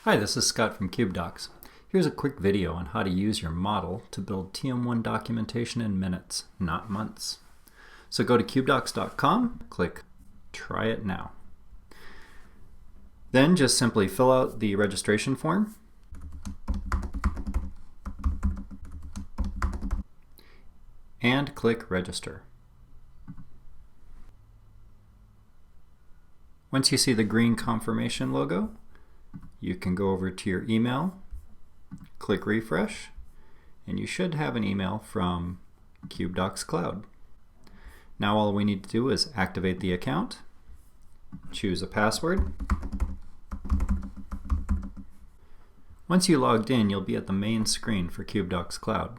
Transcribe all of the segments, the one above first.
Hi, this is Scott from CubeDocs. Here's a quick video on how to use your model to build TM1 documentation in minutes, not months. So go to cubedocs.com, click Try It Now. Then just simply fill out the registration form and click Register. Once you see the green confirmation logo, you can go over to your email, click refresh, and you should have an email from CubeDocs Cloud. Now all we need to do is activate the account, choose a password. Once you logged in, you'll be at the main screen for CubeDocs Cloud.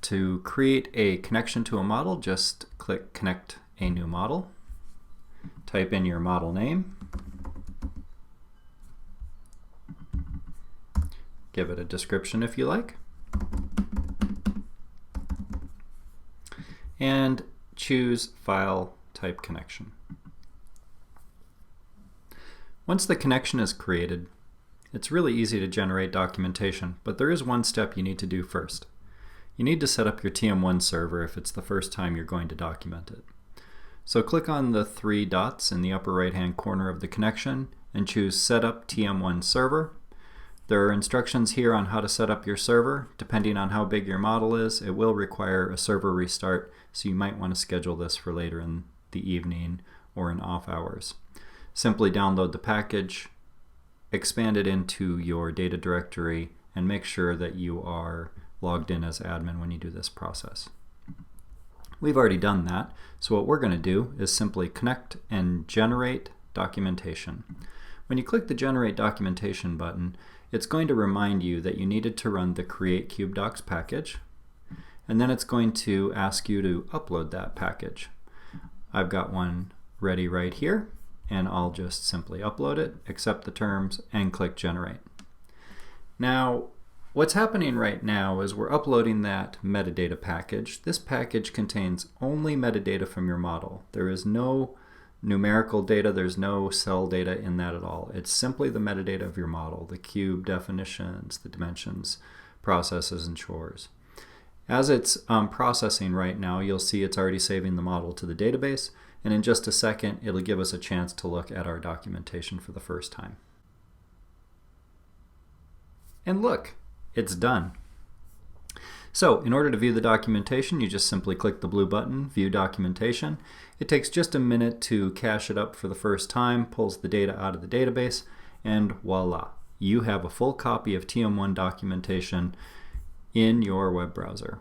To create a connection to a model, just click Connect a New Model. Type in your model name. Give it a description if you like. And choose File Type Connection. Once the connection is created, it's really easy to generate documentation, but there is one step you need to do first. You need to set up your TM1 server if it's the first time you're going to document it. So click on the three dots in the upper right-hand corner of the connection and choose Set Up TM1 Server. There are instructions here on how to set up your server. Depending on how big your model is, it will require a server restart, so you might want to schedule this for later in the evening or in off hours. Simply download the package, expand it into your data directory, and make sure that you are logged in as admin when you do this process. We've already done that, so what we're going to do is simply connect and generate documentation. When you click the Generate Documentation button, it's going to remind you that you needed to run the Create CubeDocs package, and then it's going to ask you to upload that package. I've got one ready right here, and I'll just simply upload it, accept the terms, and click Generate. Now, what's happening right now is we're uploading that metadata package. This package contains only metadata from your model. There is no numerical data, there's no cell data in that at all. It's simply the metadata of your model, the cube definitions, the dimensions, processes, and chores. As it's processing right now, you'll see it's already saving the model to the database, and in just a second it'll give us a chance to look at our documentation for the first time. And look, it's done. So in order to view the documentation, you just simply click the blue button, View Documentation. It takes just a minute to cache it up for the first time, pulls the data out of the database, and voila, you have a full copy of TM1 documentation in your web browser.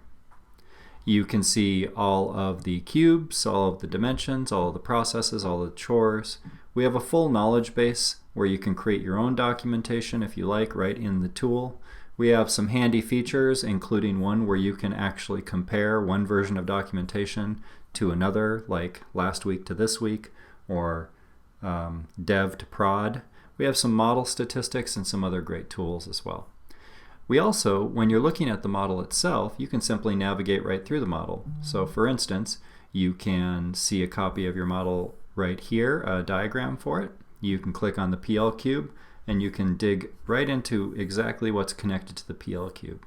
You can see all of the cubes, all of the dimensions, all of the processes, all of the chores. We have a full knowledge base where you can create your own documentation if you like right in the tool. We have some handy features, including one where you can actually compare one version of documentation to another, like last week to this week, or dev to prod. We have some model statistics and some other great tools as well. We also, when you're looking at the model itself, you can simply navigate right through the model. So for instance, you can see a copy of your model right here, a diagram for it. You can click on the PL cube, and you can dig right into exactly what's connected to the PL cube.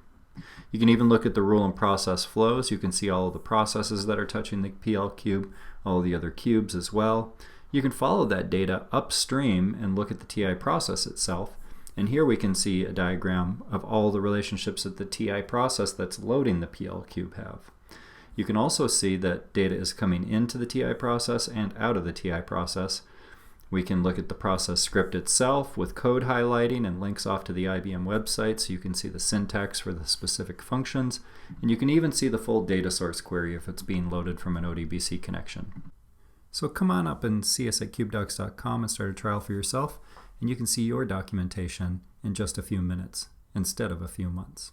You can even look at the rule and process flows. You can see all of the processes that are touching the PL cube, all of the other cubes as well. You can follow that data upstream and look at the TI process itself. And here we can see a diagram of all the relationships that the TI process that's loading the PL cube have. You can also see that data is coming into the TI process and out of the TI process. We can look at the process script itself with code highlighting and links off to the IBM website, so you can see the syntax for the specific functions, and you can even see the full data source query if it's being loaded from an ODBC connection. So come on up and see us at cubedocs.com and start a trial for yourself, and you can see your documentation in just a few minutes instead of a few months.